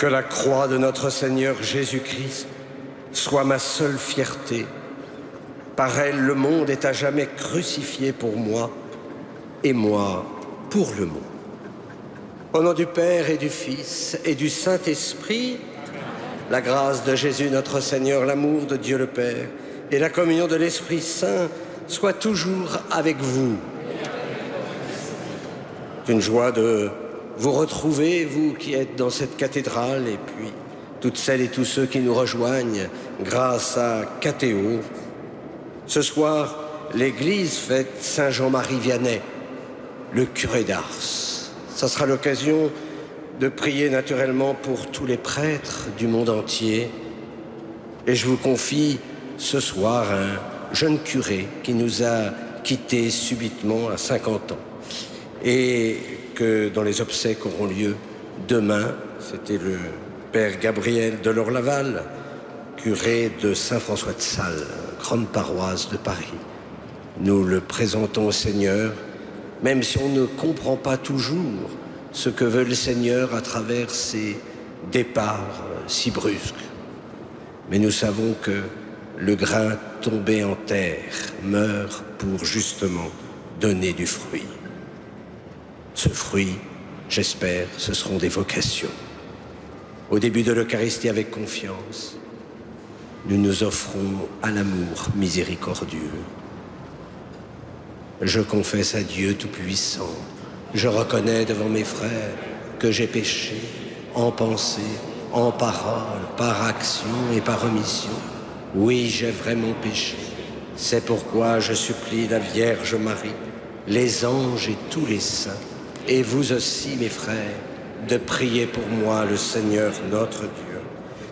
Que la croix de notre Seigneur Jésus-Christ soit ma seule fierté. Par elle, le monde est à jamais crucifié pour moi, et moi pour le monde. Au nom du Père et du Fils et du Saint-Esprit, la grâce de Jésus notre Seigneur, l'amour de Dieu le Père et la communion de l'Esprit Saint soient toujours avec vous. C'est une joie de vous retrouver, vous qui êtes dans cette cathédrale, et puis toutes celles et tous ceux qui nous rejoignent grâce à Cathéo. Ce soir, l'Église fête Saint Jean-Marie Vianney, le curé d'Ars. Ça sera l'occasion de prier naturellement pour tous les prêtres du monde entier. Et je vous confie ce soir un jeune curé qui nous a quittés subitement à 50 ans. Et que dans les obsèques auront lieu demain, c'était le père Gabriel de Laval, curé de Saint-François de Sales, grande paroisse de Paris. Nous le présentons au Seigneur, même si on ne comprend pas toujours ce que veut le Seigneur à travers ces départs si brusques. Mais nous savons que le grain tombé en terre meurt pour justement donner du fruit. Ce fruit, j'espère, ce seront des vocations. Au début de l'Eucharistie, avec confiance, nous nous offrons à l'amour miséricordieux. Je confesse à Dieu Tout-Puissant, je reconnais devant mes frères que j'ai péché en pensée, en parole, par action et par omission. Oui, j'ai vraiment péché. C'est pourquoi je supplie la Vierge Marie, les anges et tous les saints, et vous aussi, mes frères, de prier pour moi le Seigneur notre Dieu.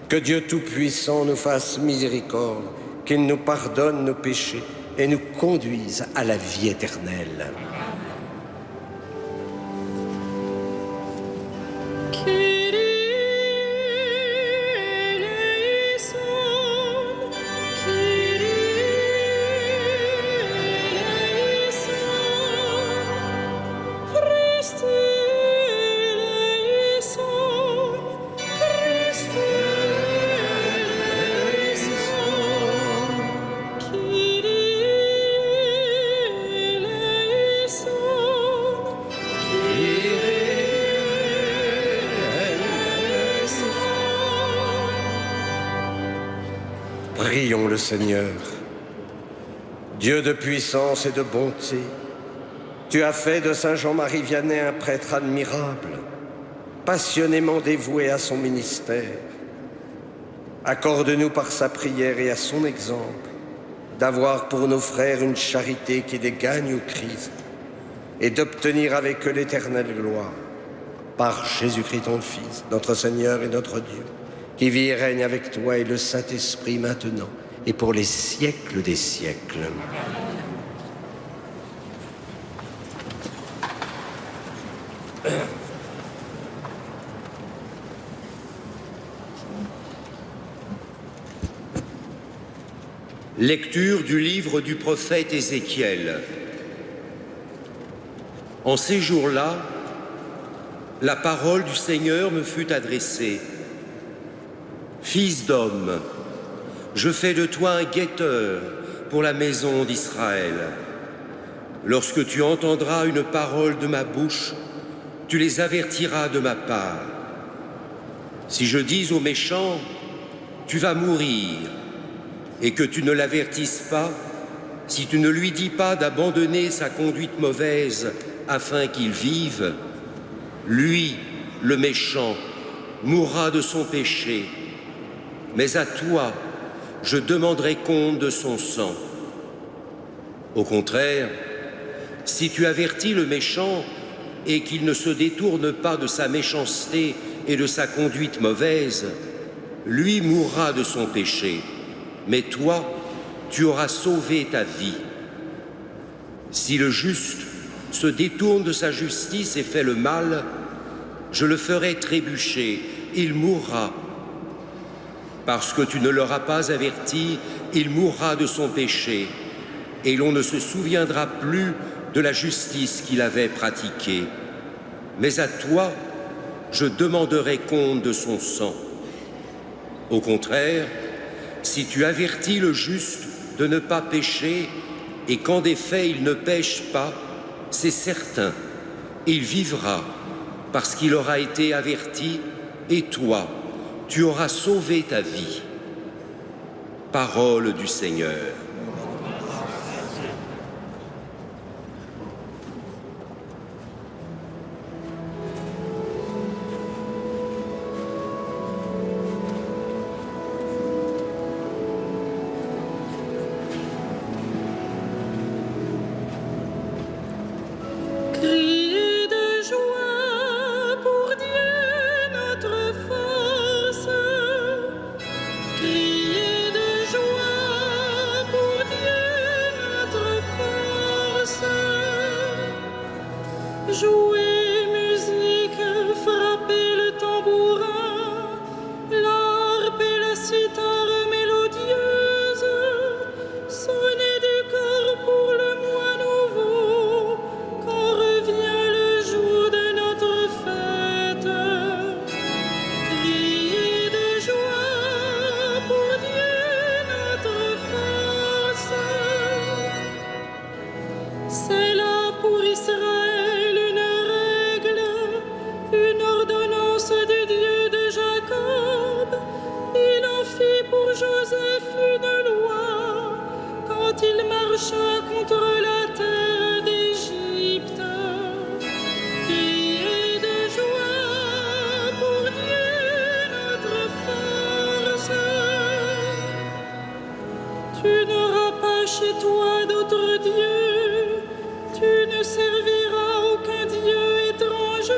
Que Dieu Tout-Puissant nous fasse miséricorde, qu'il nous pardonne nos péchés et nous conduise à la vie éternelle. Prions le Seigneur. Dieu de puissance et de bonté, tu as fait de Saint Jean-Marie Vianney un prêtre admirable, passionnément dévoué à son ministère. Accorde-nous par sa prière et à son exemple d'avoir pour nos frères une charité qui les gagne au Christ et d'obtenir avec eux l'éternelle gloire. Par Jésus-Christ ton Fils, notre Seigneur et notre Dieu, qui vit et règne avec toi et le Saint-Esprit maintenant et pour les siècles des siècles. Lecture du livre du prophète Ézéchiel. En ces jours-là, la parole du Seigneur me fut adressée. Fils d'homme, je fais de toi un guetteur pour la maison d'Israël. Lorsque tu entendras une parole de ma bouche, tu les avertiras de ma part. Si je dis au méchant, tu vas mourir, et que tu ne l'avertisses pas, si tu ne lui dis pas d'abandonner sa conduite mauvaise afin qu'il vive, lui, le méchant, mourra de son péché. Mais à toi, je demanderai compte de son sang. Au contraire, si tu avertis le méchant et qu'il ne se détourne pas de sa méchanceté et de sa conduite mauvaise, lui mourra de son péché, mais toi, tu auras sauvé ta vie. Si le juste se détourne de sa justice et fait le mal, je le ferai trébucher, il mourra. Parce que tu ne l'auras pas averti, il mourra de son péché, et l'on ne se souviendra plus de la justice qu'il avait pratiquée. Mais à toi, je demanderai compte de son sang. Au contraire, si tu avertis le juste de ne pas pécher, et qu'en des faits il ne pêche pas, c'est certain, il vivra parce qu'il aura été averti, et toi, tu auras sauvé ta vie. Parole du Seigneur. Jouez musique, frappez le tambourin, l'harpe et la cithare mélodieuse, sonnez du cor pour le mois nouveau, quand revient le jour de notre fête. Criez de joie pour Dieu notre force. C'est là pour Israël une ordonnance du Dieu de Jacob. Il en fit pour Joseph une loi quand il marcha contre la terre d'Égypte. Criez de joie pour Dieu notre force. Tu n'auras pas chez toi d'autre Dieu, tu ne serviras aucun Dieu étranger.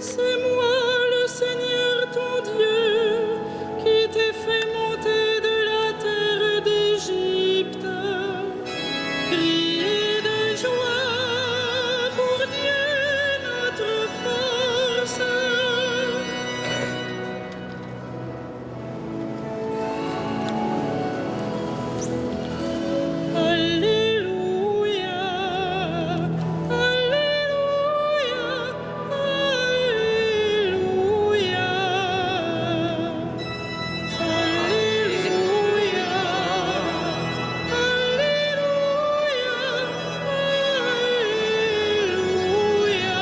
C'est moi, le Seigneur ton Dieu, qui t'ai fait monter de la terre d'Égypte. Criez de joie pour Dieu notre force. Alléluia, Alléluia, Alléluia, Alléluia, Alléluia.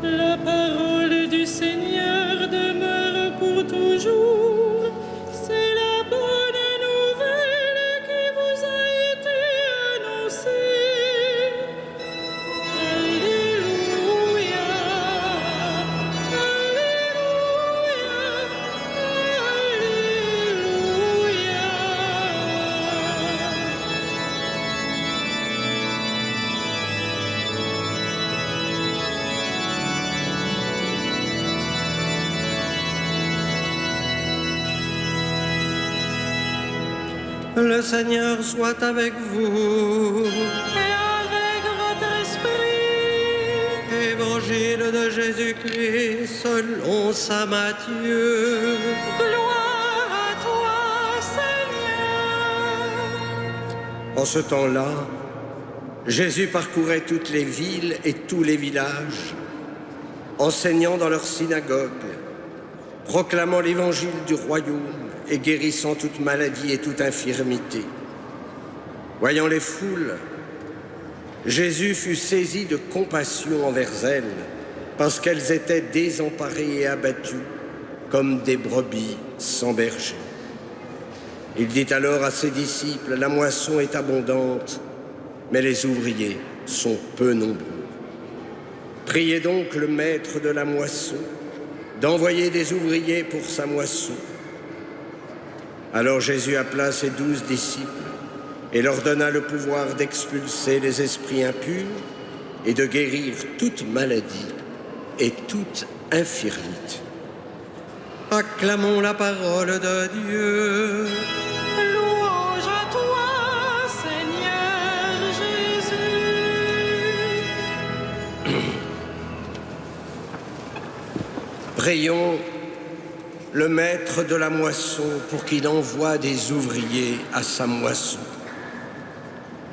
La parole du Seigneur demeure pour toujours. C'est la bonne nouvelle qui vous a été annoncée. Alléluia, Le Seigneur soit avec vous. et avec votre esprit. Évangile de Jésus-Christ selon saint Matthieu. Gloire à toi, Seigneur. En ce temps-là, Jésus parcourait toutes les villes et tous les villages, enseignant dans leurs synagogues, proclamant l'évangile du royaume et guérissant toute maladie et toute infirmité. Voyant les foules, Jésus fut saisi de compassion envers elles, parce qu'elles étaient désemparées et abattues, comme des brebis sans berger. Il dit alors à ses disciples, « La moisson est abondante, mais les ouvriers sont peu nombreux. Priez donc le maître de la moisson d'envoyer des ouvriers pour sa moisson. » Alors Jésus appela ses 12 disciples et leur donna le pouvoir d'expulser les esprits impurs et de guérir toute maladie et toute infirmité. Acclamons la parole de Dieu. Louange à toi, Seigneur Jésus. Prions le maître de la moisson pour qu'il envoie des ouvriers à sa moisson.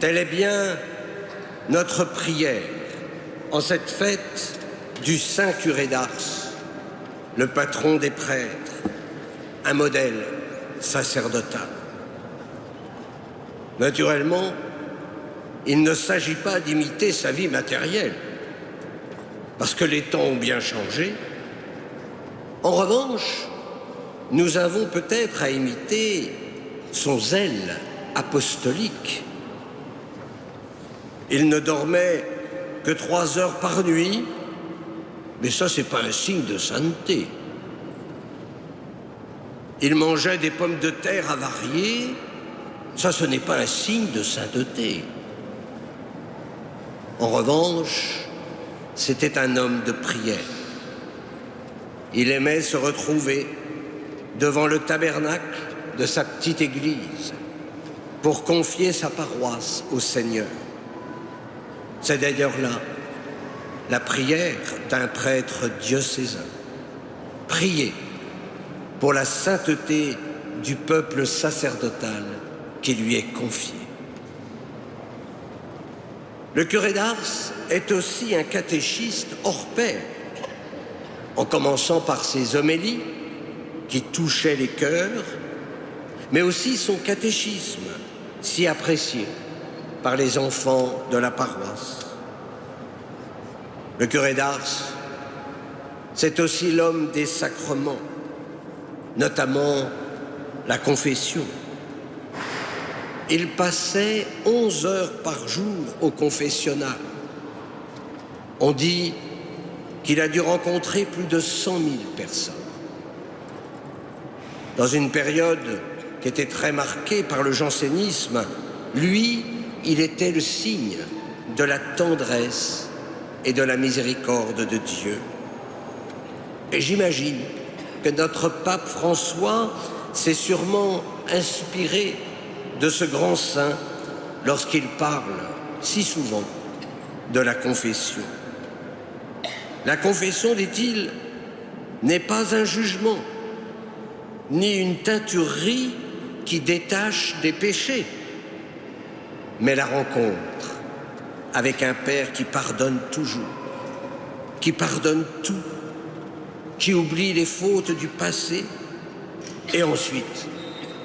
Telle est bien notre prière en cette fête du Saint Curé d'Ars, le patron des prêtres, un modèle sacerdotal. Naturellement, il ne s'agit pas d'imiter sa vie matérielle, parce que les temps ont bien changé. En revanche, nous avons peut-être à imiter son zèle apostolique. Il ne dormait que 3 heures par nuit, mais ça, c'est pas un signe de sainteté. Il mangeait des pommes de terre avariées, ça, ce n'est pas un signe de sainteté. En revanche, c'était un homme de prière. Il aimait se retrouver devant le tabernacle de sa petite église pour confier sa paroisse au Seigneur. C'est d'ailleurs là la prière d'un prêtre diocésain. Prier pour la sainteté du peuple sacerdotal qui lui est confié. Le curé d'Ars est aussi un catéchiste hors pair, en commençant par ses homélies qui touchaient les cœurs, mais aussi son catéchisme, si apprécié par les enfants de la paroisse. Le curé d'Ars, c'est aussi l'homme des sacrements, notamment la confession. Il passait 11 heures par jour au confessionnal. On dit qu'il a dû rencontrer plus de 100 000 personnes. Dans une période qui était très marquée par le jansénisme, lui, il était le signe de la tendresse et de la miséricorde de Dieu. Et j'imagine que notre pape François s'est sûrement inspiré de ce grand saint lorsqu'il parle si souvent de la confession. La confession, dit-il, n'est pas un jugement, ni une teinturerie qui détache des péchés, mais la rencontre avec un Père qui pardonne toujours, qui pardonne tout, qui oublie les fautes du passé et ensuite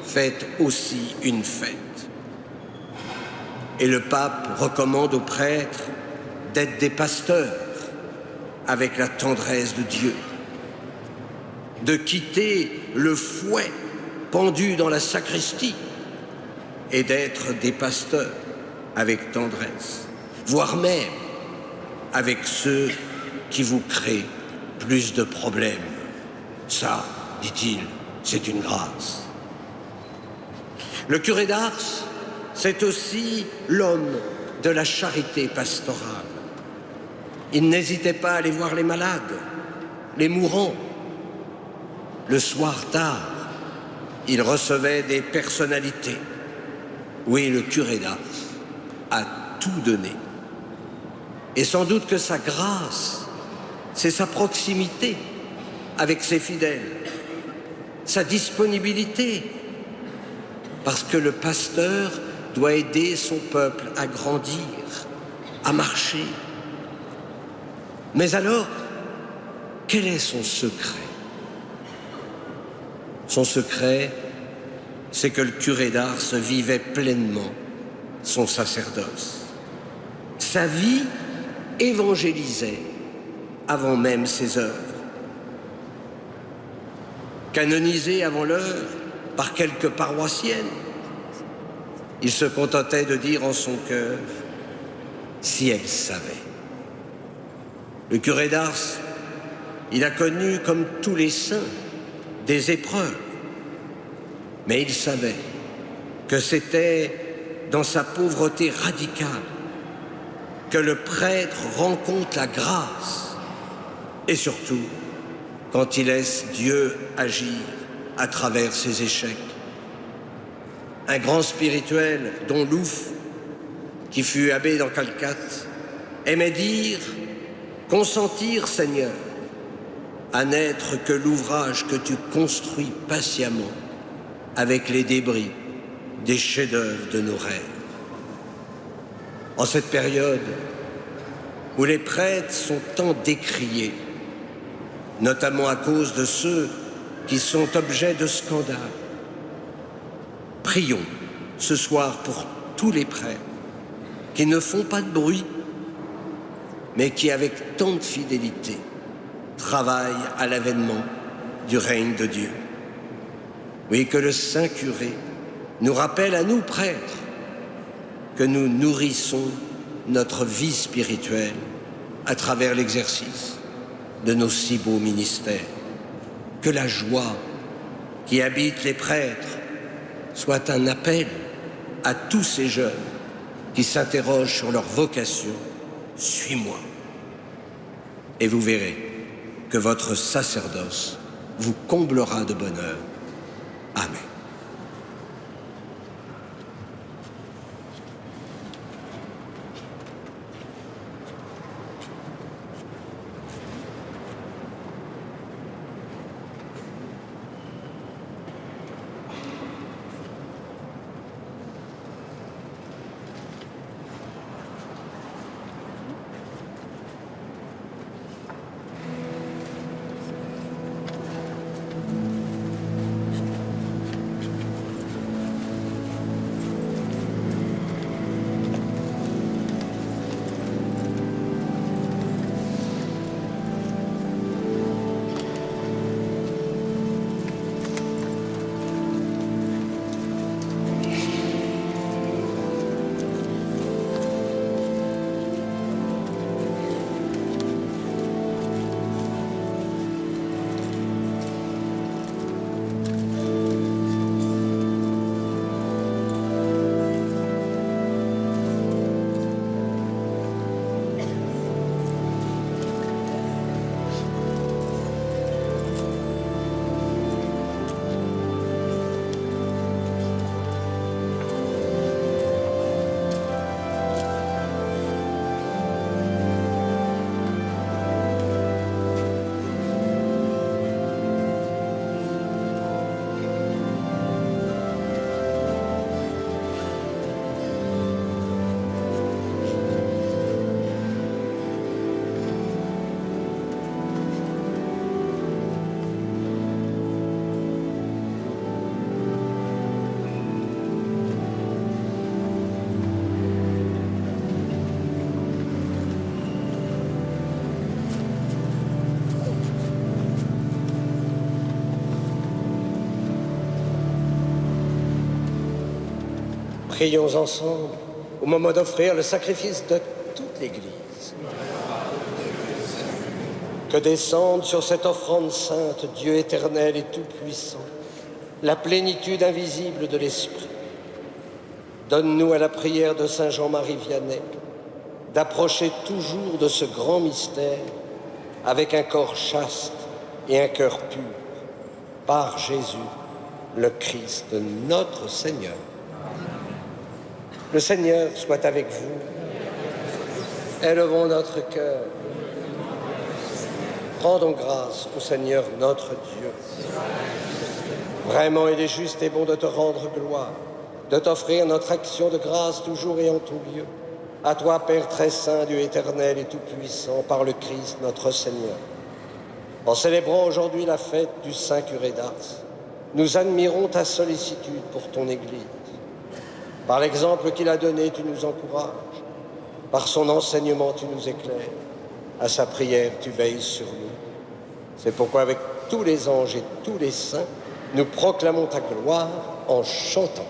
fait aussi une fête. Et le pape recommande aux prêtres d'être des pasteurs avec la tendresse de Dieu, de quitter le fouet pendu dans la sacristie et d'être des pasteurs avec tendresse, voire même avec ceux qui vous créent plus de problèmes. Ça, dit-il, c'est une grâce. Le curé d'Ars, c'est aussi l'homme de la charité pastorale. Il n'hésitait pas à aller voir les malades, les mourants. Le soir tard, il recevait des personnalités. Oui, le curé d'Ars a tout donné. Et sans doute que sa grâce, c'est sa proximité avec ses fidèles, sa disponibilité, parce que le pasteur doit aider son peuple à grandir, à marcher. Mais alors, quel est son secret? Son secret, c'est que le curé d'Ars vivait pleinement son sacerdoce. Sa vie évangélisait avant même ses œuvres. Canonisé avant l'heure par quelques paroissiennes, il se contentait de dire en son cœur « si elle savait ». Le curé d'Ars, il a connu, comme tous les saints, des épreuves, mais il savait que c'était dans sa pauvreté radicale que le prêtre rencontre la grâce, et surtout quand il laisse Dieu agir à travers ses échecs. Un grand spirituel, Don Louf, qui fut abbé dans Calcate, aimait dire « Consentir, Seigneur, à n'être que l'ouvrage que tu construis patiemment avec les débris des chefs-d'œuvre de nos rêves. » En cette période, où les prêtres sont tant décriés, notamment à cause de ceux qui sont objets de scandale. Prions ce soir pour tous les prêtres qui ne font pas de bruit, mais qui, avec tant de fidélité, travaillent à l'avènement du règne de Dieu. Oui, que le Saint-Curé nous rappelle à nous, prêtres, que nous nourrissons notre vie spirituelle à travers l'exercice de nos si beaux ministères. Que la joie qui habite les prêtres soit un appel à tous ces jeunes qui s'interrogent sur leur vocation. Suis-moi. Et vous verrez que votre sacerdoce vous comblera de bonheur. Amen. Prions ensemble au moment d'offrir le sacrifice de toute l'Église. Que descende sur cette offrande sainte, Dieu éternel et tout-puissant, la plénitude invisible de l'Esprit. Donne-nous à la prière de Saint Jean-Marie Vianney d'approcher toujours de ce grand mystère avec un corps chaste et un cœur pur, par Jésus, le Christ, notre Seigneur. Le Seigneur soit avec vous. Élevons notre cœur. Rendons grâce au Seigneur notre Dieu. Vraiment, il est juste et bon de te rendre gloire, de t'offrir notre action de grâce toujours et en tout lieu. À toi, Père très saint, Dieu éternel et tout-puissant, par le Christ notre Seigneur. En célébrant aujourd'hui la fête du Saint-Curé d'Ars, nous admirons ta sollicitude pour ton Église. Par l'exemple qu'il a donné, tu nous encourages. Par son enseignement, tu nous éclaires. À sa prière, tu veilles sur nous. C'est pourquoi, avec tous les anges et tous les saints, nous proclamons ta gloire en chantant.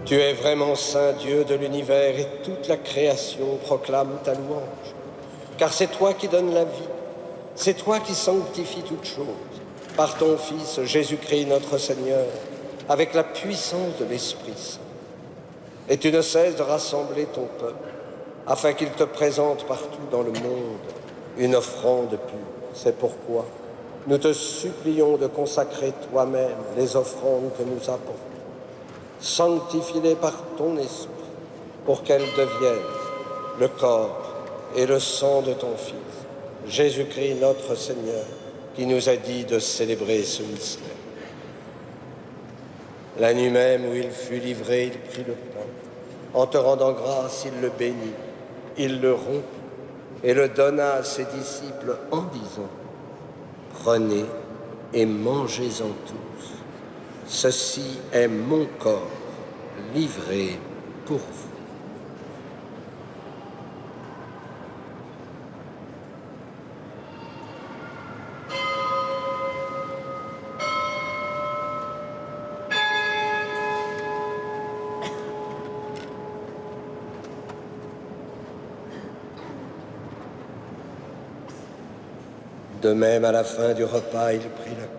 Tu es vraiment saint Dieu de l'univers et toute la création proclame ta louange. Car c'est toi qui donnes la vie, c'est toi qui sanctifies toutes choses, par ton Fils Jésus-Christ notre Seigneur, avec la puissance de l'Esprit Saint. Et tu ne cesses de rassembler ton peuple, afin qu'il te présente partout dans le monde une offrande pure. C'est pourquoi nous te supplions de consacrer toi-même les offrandes que nous apportons. Sanctifie-les par ton esprit, pour qu'elles deviennent le corps et le sang de ton Fils, Jésus-Christ notre Seigneur, qui nous a dit de célébrer ce mystère. La nuit même où il fut livré, il prit le pain. En te rendant grâce, il le bénit, il le rompit et le donna à ses disciples en disant : « Prenez et mangez-en tous. Ceci est mon corps livré pour vous. » De même, à la fin du repas, il prit la coupe.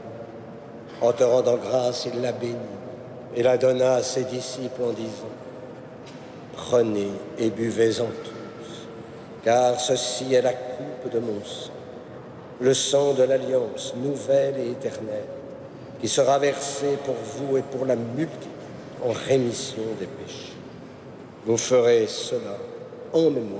En te rendant grâce, il la bénit et la donna à ses disciples en disant : « Prenez et buvez-en tous, car ceci est la coupe de mon sang, le sang de l'alliance nouvelle et éternelle, qui sera versé pour vous et pour la multitude en rémission des péchés. Vous ferez cela en mémoire de moi. »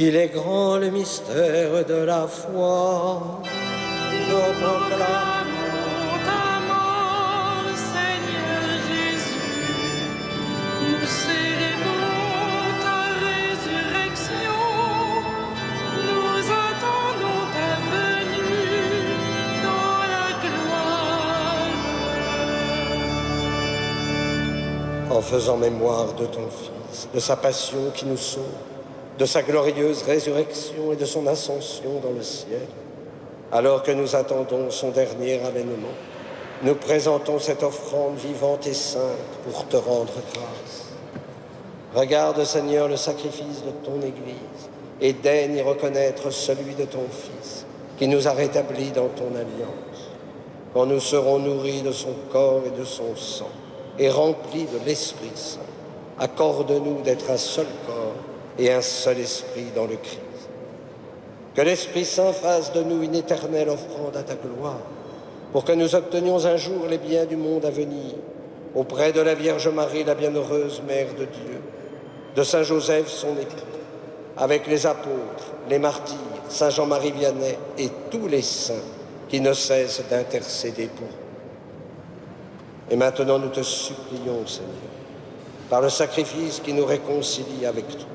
Il est grand le mystère de la foi. Nous proclamons ta mort, Seigneur Jésus. Nous célébrons ta résurrection. Nous attendons ta venue dans la gloire. En faisant mémoire de ton Fils, de sa passion qui nous sauve, de sa glorieuse résurrection et de son ascension dans le ciel, alors que nous attendons son dernier avènement, nous présentons cette offrande vivante et sainte pour te rendre grâce. Regarde, Seigneur, le sacrifice de ton Église et daigne y reconnaître celui de ton Fils qui nous a rétablis dans ton alliance. Quand nous serons nourris de son corps et de son sang et remplis de l'Esprit Saint, accorde-nous d'être un seul corps et un seul esprit dans le Christ. Que l'Esprit Saint fasse de nous une éternelle offrande à ta gloire, pour que nous obtenions un jour les biens du monde à venir, auprès de la Vierge Marie, la bienheureuse Mère de Dieu, de Saint Joseph, son époux, avec les apôtres, les martyrs, Saint Jean-Marie Vianney et tous les saints qui ne cessent d'intercéder pour nous. Et maintenant, nous te supplions, Seigneur, par le sacrifice qui nous réconcilie avec toi,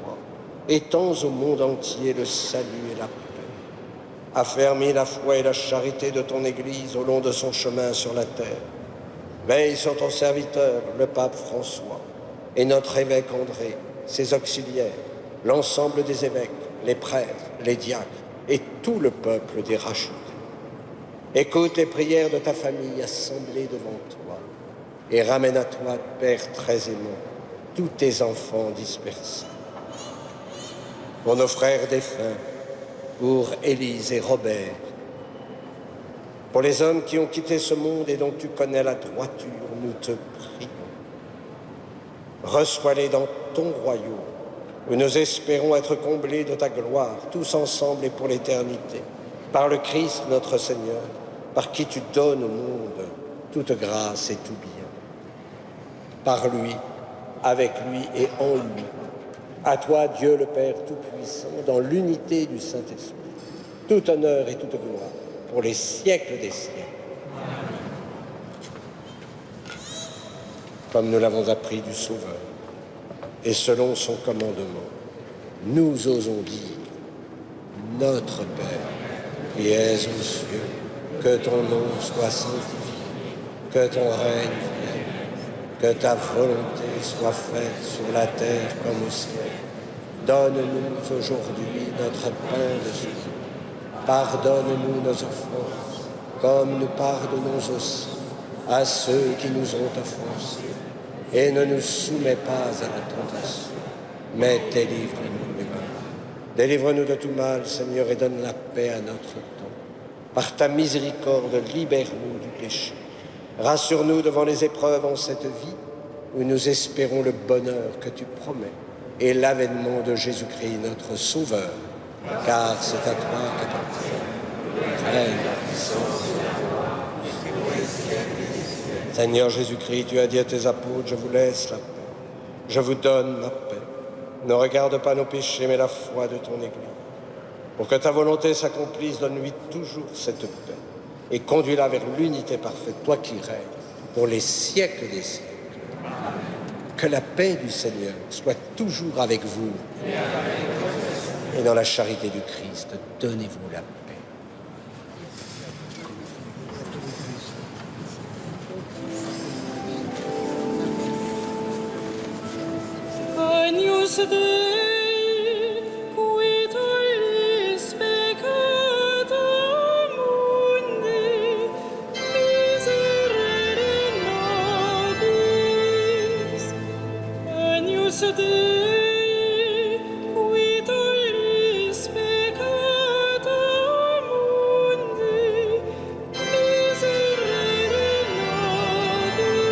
étends au monde entier le salut et la paix. Affermis la foi et la charité de ton Église au long de son chemin sur la terre. Veille sur ton serviteur, le pape François, et notre évêque André, ses auxiliaires, l'ensemble des évêques, les prêtres, les diacres et tout le peuple des rachetés. Écoute les prières de ta famille assemblée devant toi et ramène à toi, Père très aimant, tous tes enfants dispersés. Pour nos frères défunts, pour Élise et Robert, pour les hommes qui ont quitté ce monde et dont tu connais la droiture, nous te prions. Reçois-les dans ton royaume, où nous espérons être comblés de ta gloire, tous ensemble et pour l'éternité, par le Christ notre Seigneur, par qui tu donnes au monde toute grâce et tout bien. Par lui, avec lui et en lui, à toi, Dieu le Père Tout-Puissant, dans l'unité du Saint-Esprit, tout honneur et toute gloire, pour les siècles des siècles. Comme nous l'avons appris du Sauveur, et selon son commandement, nous osons dire : Notre Père, qui es aux cieux, que ton nom soit sanctifié, que ton règne vienne, que ta volonté soit faite sur la terre comme au ciel. Donne-nous aujourd'hui notre pain de ce jour. Pardonne-nous nos offenses, comme nous pardonnons aussi à ceux qui nous ont offensés. Et ne nous soumets pas à la tentation, mais délivre-nous du mal. Délivre-nous de tout mal, Seigneur, et donne la paix à notre temps. Par ta miséricorde, libère-nous du péché. Rassure-nous devant les épreuves en cette vie, où nous espérons le bonheur que tu promets et l'avènement de Jésus-Christ, notre Sauveur. Car c'est à toi qu'appartient le règne, la puissance et la gloire. Seigneur Jésus-Christ, tu as dit à tes apôtres, je vous laisse la paix, je vous donne ma paix. Ne regarde pas nos péchés, mais la foi de ton Église. Pour que ta volonté s'accomplisse, donne-lui toujours cette paix et conduis-la vers l'unité parfaite, toi qui règnes pour les siècles des siècles. Que la paix du Seigneur soit toujours avec vous. Et dans la charité du Christ, donnez-vous la paix. Agnus Dei, qui tollis peccata mundi, miserere nobis. Agnus Dei, qui tollis peccata mundi, miserere nobis.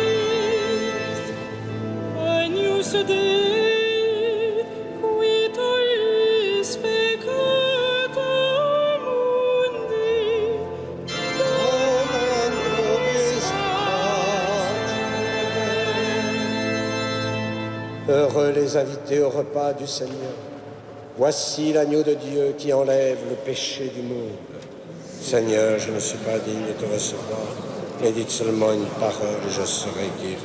Agnus Dei, Heureux les invités au repas du Seigneur. Voici l'agneau de Dieu qui enlève le péché du monde. Seigneur, je ne suis pas digne de te recevoir, mais dites seulement une parole et je serai guéri.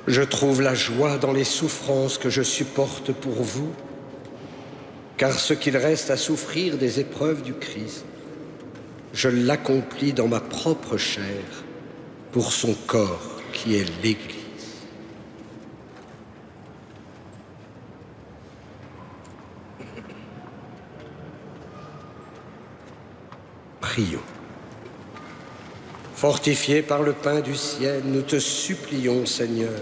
Je trouve la joie dans les souffrances que je supporte pour vous, car ce qu'il reste à souffrir des épreuves du Christ, je l'accomplis dans ma propre chair pour son corps qui est l'Église. Prions. Fortifiés par le pain du ciel, nous te supplions, Seigneur.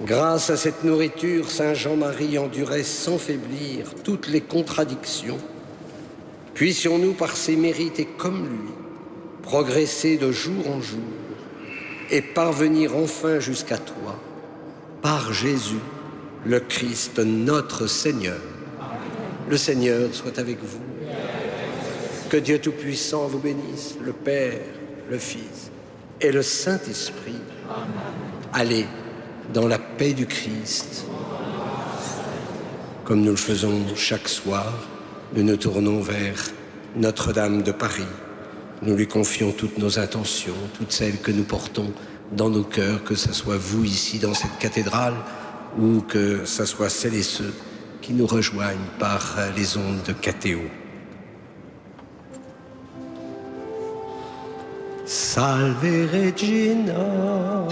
Grâce à cette nourriture, Saint Jean-Marie endurait sans faiblir toutes les contradictions. Puissions-nous, par ses mérites et comme lui, progresser de jour en jour et parvenir enfin jusqu'à toi, par Jésus, le Christ, notre Seigneur. Le Seigneur soit avec vous. Que Dieu Tout-Puissant vous bénisse, le Père, le Fils et le Saint-Esprit. Allez dans la paix du Christ. Comme nous le faisons chaque soir, nous nous tournons vers Notre-Dame de Paris. Nous lui confions toutes nos intentions, toutes celles que nous portons dans nos cœurs, que ce soit vous ici dans cette cathédrale ou que ce soit celles et ceux qui nous rejoignent par les ondes de KTO. Salve Regina.